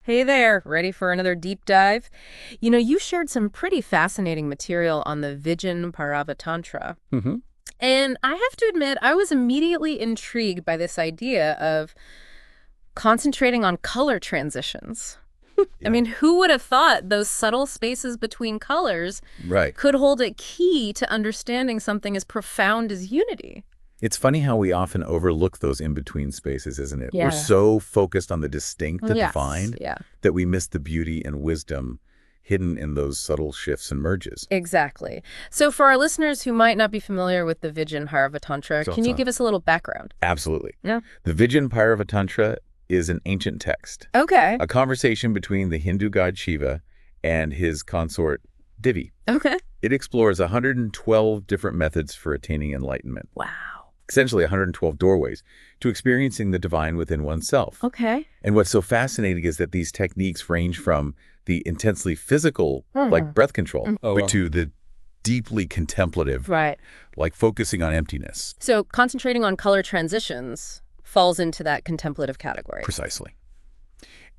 Hey there, ready for another deep dive? You shared some pretty fascinating material on the Vigyan Bhairava Tantra. hmm And I have to admit, I was immediately intrigued by this idea of concentrating on color transitions. I Yeah. mean, who would have thought those subtle spaces between colors Right. could hold a key to understanding something as profound as unity? It's funny how we often overlook those in-between spaces, isn't it? We're Yeah. so focused on the distinct, the Yes, defined, yeah. that we miss the beauty and wisdom hidden in those subtle shifts and merges. Exactly. So for our listeners who might not be familiar with the Vigyan Bhairava Tantra, So- can you so- give us a little background? Absolutely. Yeah. The Vigyan Bhairava Tantra is an ancient text, Okay. a conversation between the Hindu god Shiva and his consort Devi. Okay. It explores 112 different methods for attaining enlightenment, Wow. essentially 112 doorways to experiencing the divine within oneself. Okay. And what's so fascinating is that these techniques range from the intensely physical, like breath control, to the deeply contemplative, Right. like focusing on emptiness. So concentrating on color transitions falls into that contemplative category. Precisely.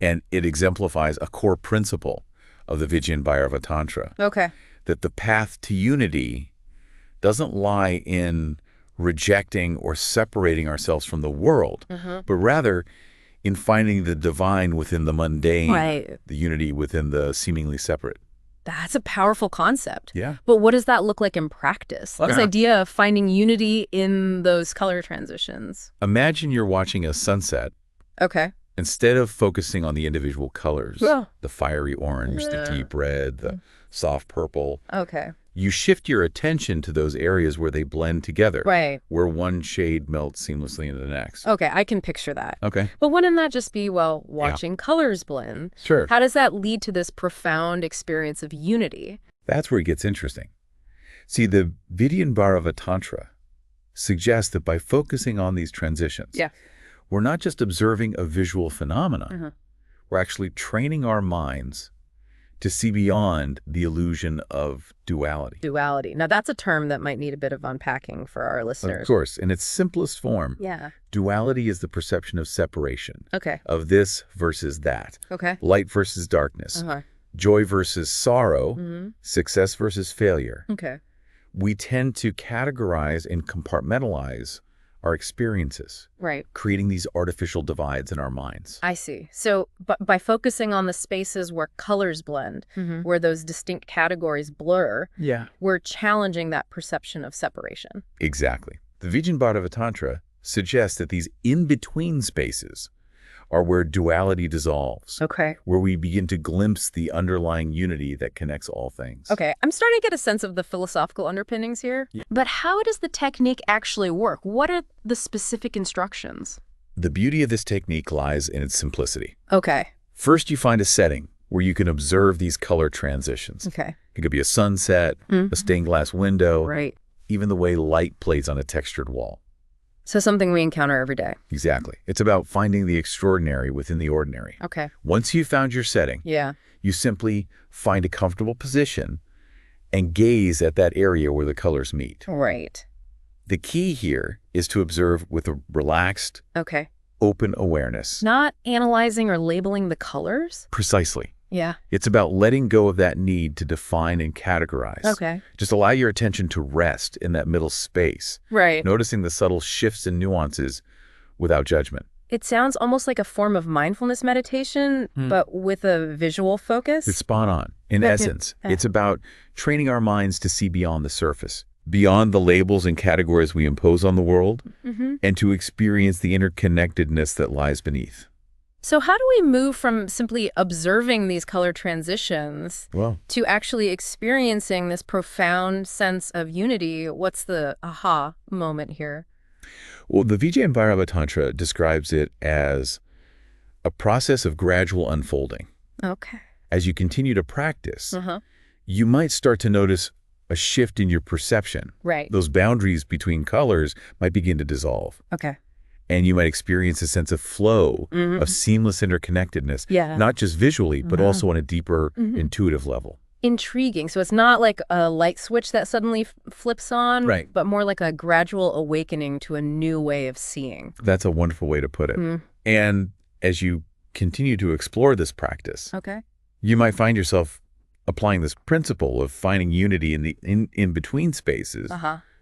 And it exemplifies a core principle of the Vigyan Bhairava Tantra, Okay. that the path to unity doesn't lie in rejecting or separating ourselves from the world, but rather in finding the divine within the mundane, Right. the unity within the seemingly separate. That's a powerful concept. Yeah. But what does that look like in practice? This Okay. idea of finding unity in those color transitions. Imagine you're watching a sunset. Okay. Instead of focusing on the individual colors, Yeah. the fiery orange, the deep red, the soft purple, Okay. you shift your attention to those areas where they blend together, Right. where one shade melts seamlessly into the next. Okay, I can picture that. Okay. But wouldn't that just be, well, watching colors blend? Sure. How does that lead to this profound experience of unity? That's where it gets interesting. See, the Vigyan Bhairava Tantra suggests that by focusing on these transitions, Yeah. we're not just observing a visual phenomenon, we're actually training our minds to see beyond the illusion of duality. Duality. Now, that's a term that might need a bit of unpacking for our listeners. Of course, in its simplest form, Yeah. duality is the perception of separation, Okay. of this versus that, Okay. light versus darkness, Uh-huh. joy versus sorrow, success versus failure. Okay. We tend to categorize and compartmentalize our experiences, Right. creating these artificial divides in our minds. I see. So by focusing on the spaces where colors blend, where those distinct categories blur, Yeah. we're challenging that perception of separation. Exactly. The Vigyan Bhairava Tantra suggests that these in-between spaces are where duality dissolves, Okay. where we begin to glimpse the underlying unity that connects all things. Okay, I'm starting to get a sense of the philosophical underpinnings here. Yeah. But how does the technique actually work? What are the specific instructions? The beauty of this technique lies in its simplicity. Okay. First, you find a setting where you can observe these color transitions. Okay. It could be a sunset, a stained glass window, Right. even the way light plays on a textured wall. So something we encounter every day. Exactly. It's about finding the extraordinary within the ordinary. Okay. Once you've found your setting, Yeah. you simply find a comfortable position and gaze at that area where the colors meet. Right. The key here is to observe with a relaxed, Okay. open awareness. Not analyzing or labeling the colors? Precisely. Yeah. It's about letting go of that need to define and categorize. Okay. Just allow your attention to rest in that middle space, Right. noticing the subtle shifts and nuances without judgment. It sounds almost like a form of mindfulness meditation, but with a visual focus. It's spot on. In essence, it's about training our minds to see beyond the surface, beyond the labels and categories we impose on the world, and to experience the interconnectedness that lies beneath. So how do we move from simply observing these color transitions to actually experiencing this profound sense of unity? What's the aha moment here? Well, the Vigyan Bhairava Tantra describes it as a process of gradual unfolding. Okay. As you continue to practice, you might start to notice a shift in your perception. Right. Those boundaries between colors might begin to dissolve. Okay. And you might experience a sense of flow, of seamless interconnectedness, Yeah. not just visually, but also on a deeper intuitive level. Intriguing. So it's not like a light switch that suddenly flips on, Right. but more like a gradual awakening to a new way of seeing. That's a wonderful way to put it. And as you continue to explore this practice, Okay. you might find yourself applying this principle of finding unity in the in-between spaces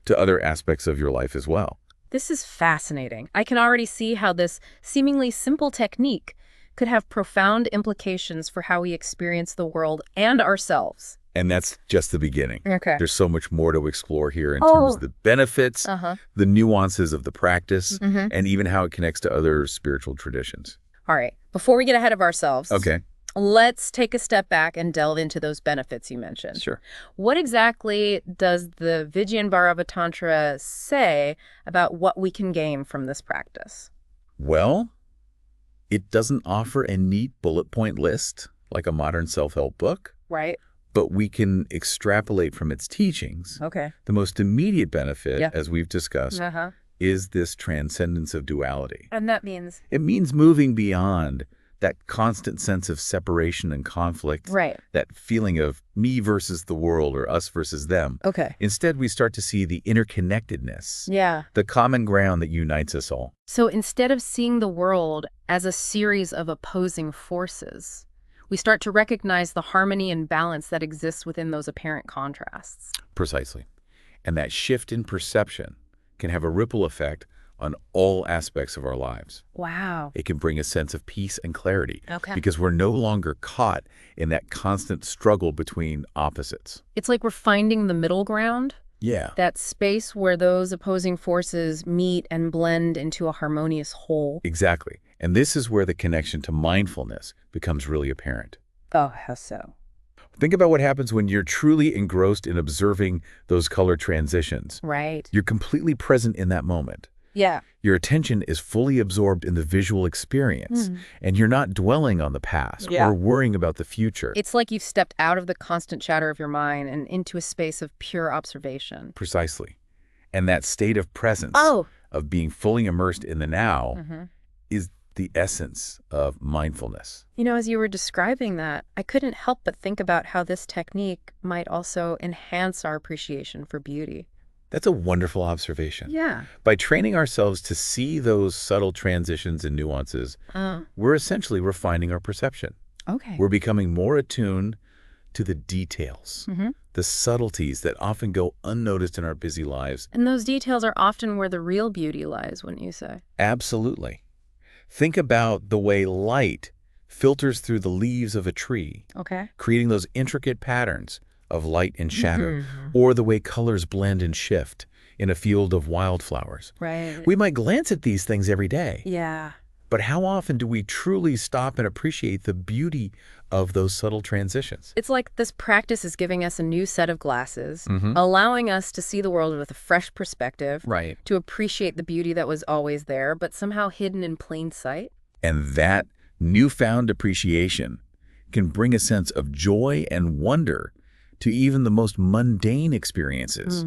to other aspects of your life as well. This is fascinating. I can already see how this seemingly simple technique could have profound implications for how we experience the world and ourselves. And that's just the beginning. Okay. There's so much more to explore here in terms of the benefits, the nuances of the practice, and even how it connects to other spiritual traditions. All right. Before we get ahead of ourselves, Okay. let's take a step back and delve into those benefits you mentioned. Sure. What exactly does the Vigyan Bhairava Tantra say about what we can gain from this practice? Well, it doesn't offer a neat bullet point list like a modern self-help book. Right. But we can extrapolate from its teachings. Okay. The most immediate benefit, as we've discussed, is this transcendence of duality. And that means? It means moving beyond that constant sense of separation and conflict, that feeling of me versus the world or us versus them. Okay. Instead, we start to see the interconnectedness, the common ground that unites us all. So instead of seeing the world as a series of opposing forces, we start to recognize the harmony and balance that exists within those apparent contrasts. Precisely. And that shift in perception can have a ripple effect on all aspects of our lives. Wow. It can bring a sense of peace and clarity because we're no longer caught in that constant struggle between opposites. It's like we're finding the middle ground. Yeah. That space where those opposing forces meet and blend into a harmonious whole. Exactly. And this is where the connection to mindfulness becomes really apparent. Oh, how so? Think about what happens when you're truly engrossed in observing those color transitions. Right. You're completely present in that moment. Yeah. Your attention is fully absorbed in the visual experience, and you're not dwelling on the past or worrying about the future. It's like you've stepped out of the constant chatter of your mind and into a space of pure observation. Precisely. And that state of presence, of being fully immersed in the now, is the essence of mindfulness. You know, as you were describing that, I couldn't help but think about how this technique might also enhance our appreciation for beauty. That's a wonderful observation. Yeah. By training ourselves to see those subtle transitions and nuances, we're essentially refining our perception. Okay. We're becoming more attuned to the details, the subtleties that often go unnoticed in our busy lives. And those details are often where the real beauty lies, wouldn't you say? Absolutely. Think about the way light filters through the leaves of a tree, creating those intricate patterns of light and shadow, or the way colors blend and shift in a field of wildflowers. Right. We might glance at these things every day. Yeah. But how often do we truly stop and appreciate the beauty of those subtle transitions? It's like this practice is giving us a new set of glasses, allowing us to see the world with a fresh perspective, to appreciate the beauty that was always there, but somehow hidden in plain sight. And that newfound appreciation can bring a sense of joy and wonder to even the most mundane experiences.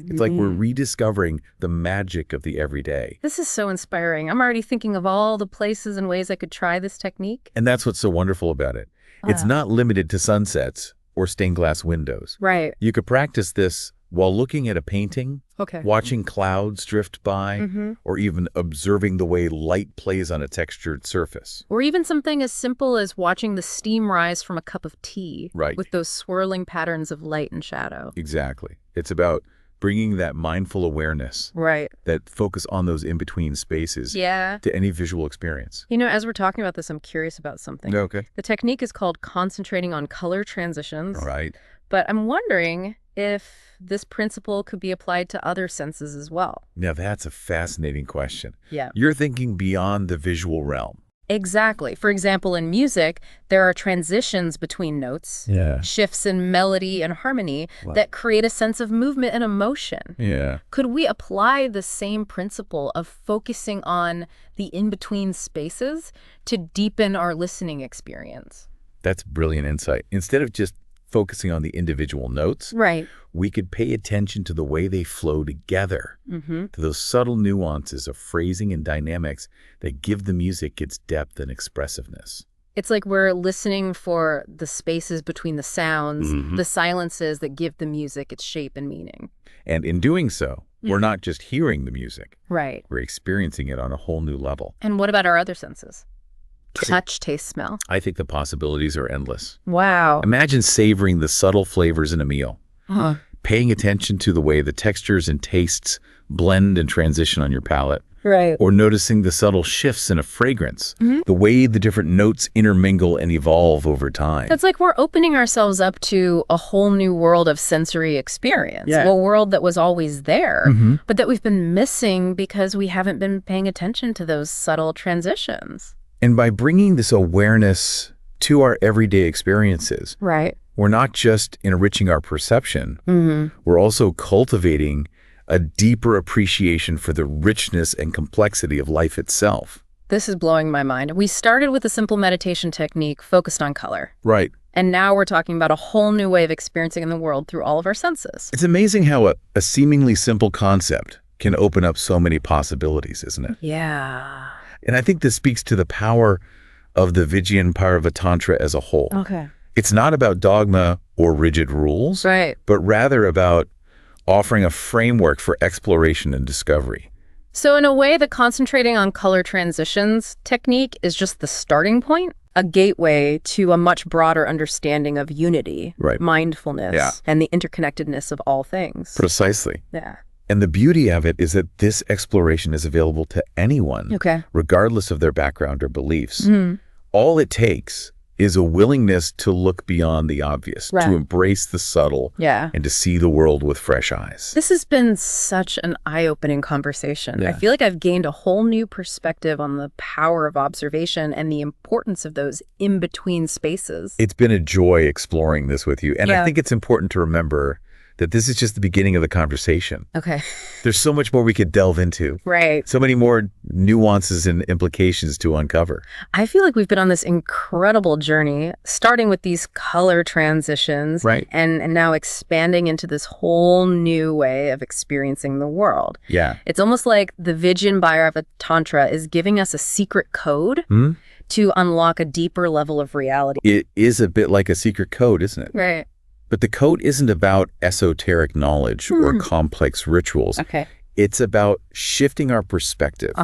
It's like we're rediscovering the magic of the everyday. This is so inspiring. I'm already thinking of all the places and ways I could try this technique. And that's what's so wonderful about it. It's not limited to sunsets or stained glass windows. Right. You could practice this while looking at a painting, watching clouds drift by, or even observing the way light plays on a textured surface. Or even something as simple as watching the steam rise from a cup of tea with those swirling patterns of light and shadow. Exactly. It's about bringing that mindful awareness, that focus on those in-between spaces to any visual experience. You know, as we're talking about this, I'm curious about something. Okay. The technique is called concentrating on color transitions. Right. But I'm wondering if this principle could be applied to other senses as well. Now, that's a fascinating question. Yeah. You're thinking beyond the visual realm. Exactly. For example, in music, there are transitions between notes, shifts in melody and harmony that create a sense of movement and emotion. Yeah. Could we apply the same principle of focusing on the in-between spaces to deepen our listening experience? That's brilliant insight. Instead of just focusing on the individual notes, we could pay attention to the way they flow together, to those subtle nuances of phrasing and dynamics that give the music its depth and expressiveness. It's like we're listening for the spaces between the sounds, the silences that give the music its shape and meaning. And in doing so, we're not just hearing the music. Right. We're experiencing it on a whole new level. And what about our other senses? Touch, taste, smell. I think the possibilities are endless. Wow. Imagine savoring the subtle flavors in a meal. Paying attention to the way the textures and tastes blend and transition on your palate. Right. Or noticing the subtle shifts in a fragrance, the way the different notes intermingle and evolve over time. It's like we're opening ourselves up to a whole new world of sensory experience. A world that was always there, but that we've been missing because we haven't been paying attention to those subtle transitions. And by bringing this awareness to our everyday experiences, we're not just enriching our perception, we're also cultivating a deeper appreciation for the richness and complexity of life itself. This is blowing my mind. We started with a simple meditation technique focused on color. Right. And now we're talking about a whole new way of experiencing the world through all of our senses. It's amazing how a seemingly simple concept can open up so many possibilities, isn't it? Yeah. And I think this speaks to the power of the Vigyan Bhairava Tantra as a whole. Okay. It's not about dogma or rigid rules, but rather about offering a framework for exploration and discovery. So in a way, the concentrating on color transitions technique is just the starting point, a gateway to a much broader understanding of unity, mindfulness, and the interconnectedness of all things. Precisely. Yeah. And the beauty of it is that this exploration is available to anyone, regardless of their background or beliefs. All it takes is a willingness to look beyond the obvious, to embrace the subtle, and to see the world with fresh eyes. This has been such an eye-opening conversation. I feel like I've gained a whole new perspective on the power of observation and the importance of those in-between spaces. It's been a joy exploring this with you. And I think it's important to remember that this is just the beginning of the conversation. Okay. There's so much more we could delve into. Right. So many more nuances and implications to uncover. I feel like we've been on this incredible journey, starting with these color transitions, and now expanding into this whole new way of experiencing the world. Yeah. It's almost like the Vigyan Bhairava Tantra is giving us a secret code to unlock a deeper level of reality. It is a bit like a secret code, isn't it? Right. But the code isn't about esoteric knowledge or complex rituals. Okay. It's about shifting our perspective,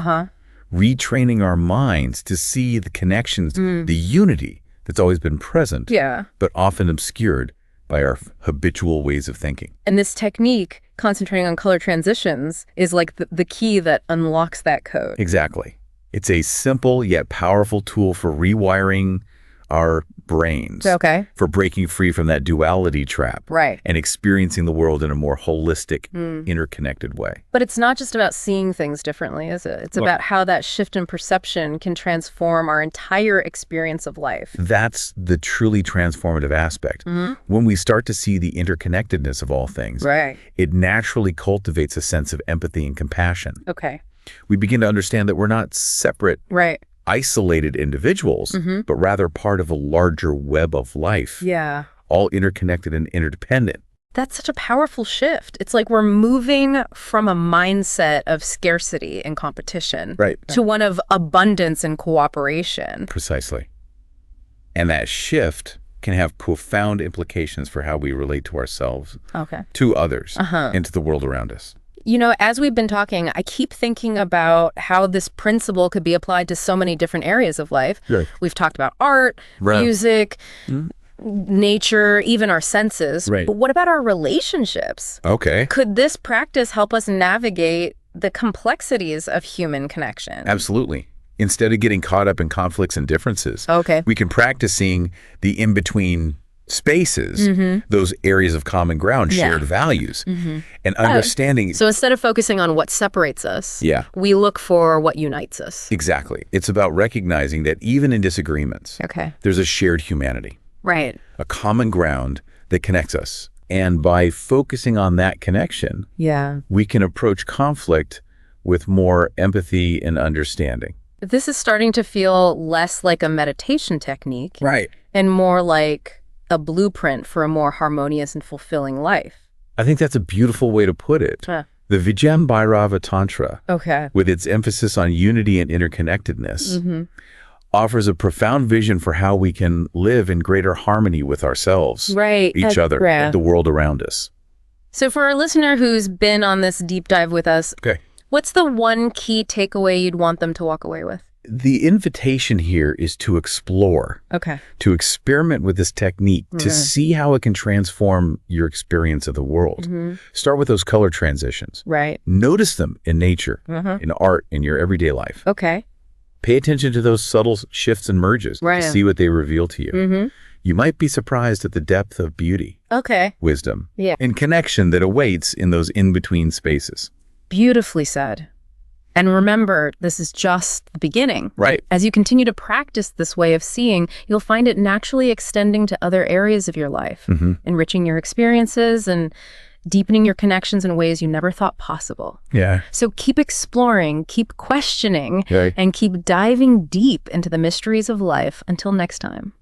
retraining our minds to see the connections, the unity that's always been present, but often obscured by our habitual ways of thinking. And this technique, concentrating on color transitions, is like the key that unlocks that code. Exactly. It's a simple yet powerful tool for rewiring our brains, for breaking free from that duality trap, and experiencing the world in a more holistic, interconnected way. But it's not just about seeing things differently, is it? It's about how that shift in perception can transform our entire experience of life. That's the truly transformative aspect. When we start to see the interconnectedness of all things, it naturally cultivates a sense of empathy and compassion. We begin to understand that we're not separate, isolated individuals, but rather part of a larger web of life. All interconnected and interdependent. That's such a powerful shift. It's like we're moving from a mindset of scarcity and competition to one of abundance and cooperation. Precisely. And that shift can have profound implications for how we relate to ourselves, to others, and to the world around us. You know, as we've been talking, I keep thinking about how this principle could be applied to so many different areas of life. We've talked about art, music, nature, even our senses. But what about our relationships? Could this practice help us navigate the complexities of human connection? Absolutely. Instead of getting caught up in conflicts and differences, we can practice seeing the in-between spaces, those areas of common ground, shared values, and understanding. So instead of focusing on what separates us, we look for what unites us. Exactly. It's about recognizing that even in disagreements, there's a shared humanity. A common ground that connects us. And by focusing on that connection, we can approach conflict with more empathy and understanding. This is starting to feel less like a meditation technique, and more like a blueprint for a more harmonious and fulfilling life. I think that's a beautiful way to put it. The Vigyan Bhairava Tantra, with its emphasis on unity and interconnectedness, offers a profound vision for how we can live in greater harmony with ourselves, each other, and the world around us. So for our listener who's been on this deep dive with us, what's the one key takeaway you'd want them to walk away with? The invitation here is to explore, to experiment with this technique, to see how it can transform your experience of the world. Start with those color transitions. Right. Notice them in nature, in art, in your everyday life. Pay attention to those subtle shifts and merges to see what they reveal to you. You might be surprised at the depth of beauty, wisdom, and connection that awaits in those in-between spaces. Beautifully said. And remember, this is just the beginning. Right. As you continue to practice this way of seeing, you'll find it naturally extending to other areas of your life, enriching your experiences and deepening your connections in ways you never thought possible. Yeah. So keep exploring, keep questioning, and keep diving deep into the mysteries of life. Until next time.